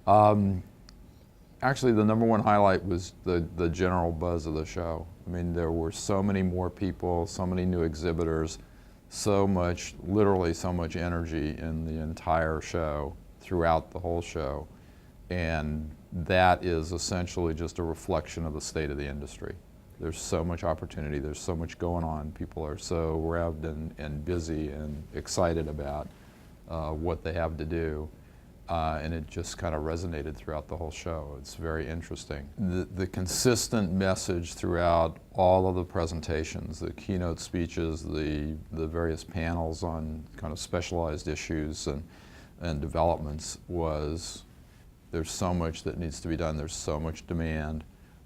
Um, Actually, the number one highlight was the general buzz of the show. I mean, there were so many more people, so many new exhibitors, so much, literally so much energy in the entire show, throughout the whole show. And that is essentially just a reflection of the state of the industry. There's so much opportunity, there's so much going on. People are so revved and busy and excited about what they have to do. And it just kind of resonated throughout the whole show. It's very interesting. The consistent message throughout all of the presentations, the keynote speeches, the various panels on kind of specialized issues and developments was, there's so much that needs to be done, there's so much demand.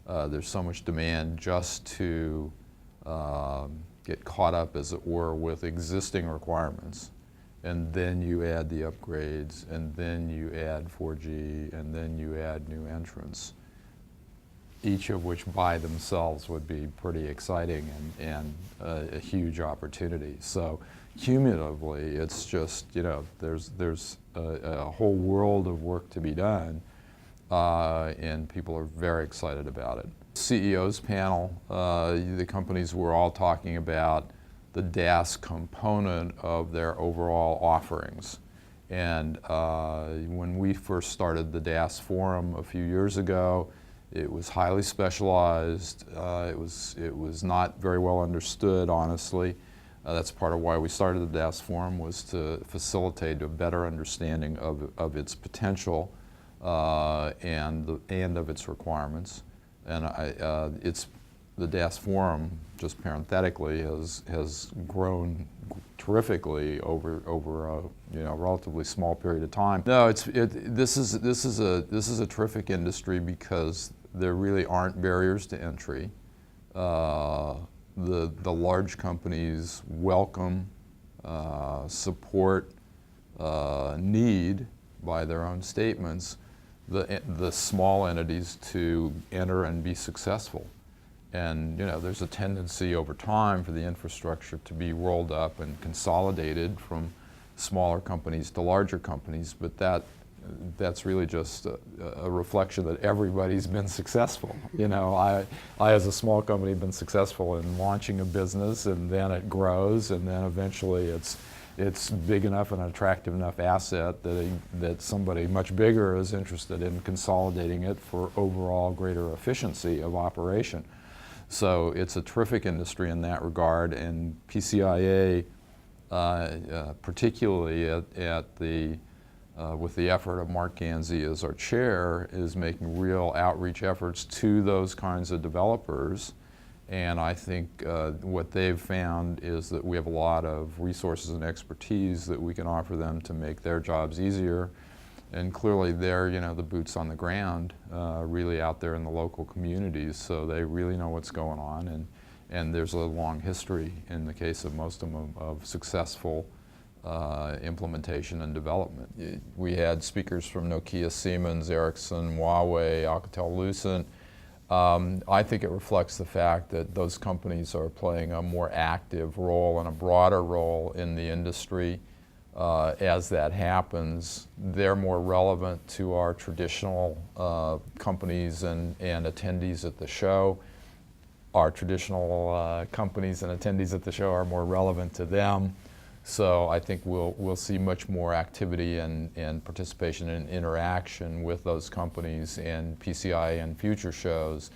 There's so much demand just to get caught up, as it were, with existing requirements. And then you add the upgrades, and then you add 4G, and then you add new entrants, each of which by themselves would be pretty exciting and a huge opportunity. So cumulatively, it's just, you know, there's a whole world of work to be done, and people are very excited about it. CEO's panel, the companies were all talking about the DAS component of their overall offerings. And when we first started the DAS forum a few years ago, it was highly specialized. It was not very well understood, honestly. That's part of why we started the DAS forum, was to facilitate a better understanding of its potential and of its requirements. And the DAS forum, just parenthetically, has grown terrifically over a relatively small period of time. No, this is a terrific industry because there really aren't barriers to entry. The large companies welcome, support, need by their own statements the small entities to enter and be successful. And you know, there's a tendency over time for the infrastructure to be rolled up and consolidated from smaller companies to larger companies, but that's really just a reflection that everybody's been successful. You know, I as a small company have been successful in launching a business, and then it grows, and then eventually it's big enough and an attractive enough asset that somebody much bigger is interested in consolidating it for overall greater efficiency of operation. So it's a terrific industry in that regard, and PCIA, particularly with the effort of Mark Gansey as our chair, is making real outreach efforts to those kinds of developers. And I think what they've found is that we have a lot of resources and expertise that we can offer them to make their jobs easier. And clearly they're, you know, the boots on the ground, really out there in the local communities, so they really know what's going on. And there's a long history, in the case of most of them, of successful implementation and development. We had speakers from Nokia, Siemens, Ericsson, Huawei, Alcatel-Lucent. I think it reflects the fact that those companies are playing a more active role and a broader role in the industry. As that happens, they're more relevant to our traditional companies and attendees at the show. Our traditional companies and attendees at the show are more relevant to them. So I think we'll see much more activity and participation and interaction with those companies in PCIA and future shows.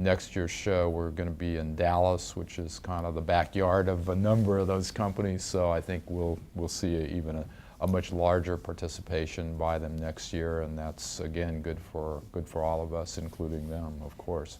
Next year's show, we're going to be in Dallas, which is kind of the backyard of a number of those companies. So I think we'll see even a much larger participation by them next year, and that's again good for all of us, including them, of course.